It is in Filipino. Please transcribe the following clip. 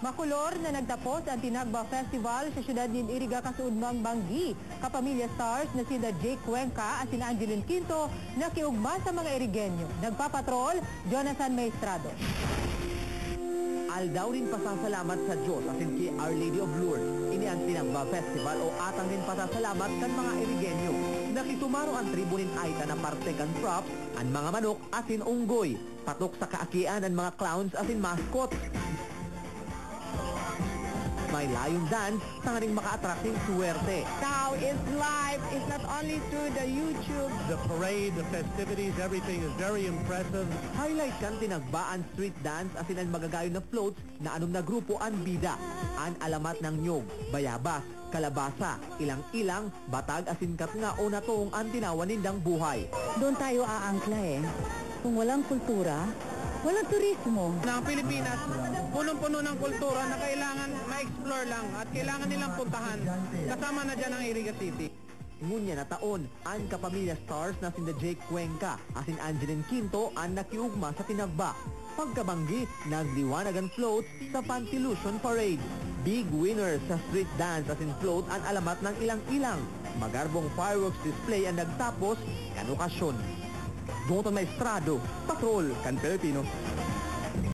Makulor na nagtapos ang Tinagba Festival sa siyudad ni Iriga, Kasuudmang Banggi. Kapamilya stars na sina Jake Cuenca at sina Angeline Quinto nakiugma sa mga Irigenyo. Nagpapatrol, Jonathan Maestrado. Aldaw rin pasasalamat sa Diyos asin kay Our Lady of Lourdes. Ini ang Tinagba Festival o atang rin pasasalamat kan mga Irigenyo. Nakitumaro ang tribunin aita na parte kan props, ang mga manok asin unggoy. Patok sa kaakian ang mga clowns asin mascot. May layong dance, tanga ring maka-attracting suwerte. Now it's live. It's not only through the YouTube. The parade, the festivities, everything is very impressive. Highlight kan tinagbaan street dance asin ang magagayon na floats na anong na grupo ang bida. Ang alamat ng nyog, bayabas, kalabasa, ilang-ilang, batag asin kat nga o natong ang tinawan nindang buhay. Doon tayo aangkla eh. Kung walang kultura, walang turismo. Ng Pilipinas, punong-puno ng kultura na kailangan ma-explore lang at kailangan nilang puntahan. Kasama na dyan ang Iriga City. Ngunya na taon, ang kapamilya stars na sinda Jake Cuenca asin Angeline Quinto ang nakiugma sa Tinagba. Pagkabanggi, nagliwanag ang float sa Pantilusion Parade. Big winners sa street dance asin float ang alamat ng ilang-ilang. Magarbong fireworks display ang nagtapos kan okasyon. Jonathan Maestrado, Patrol, kan Pilipino.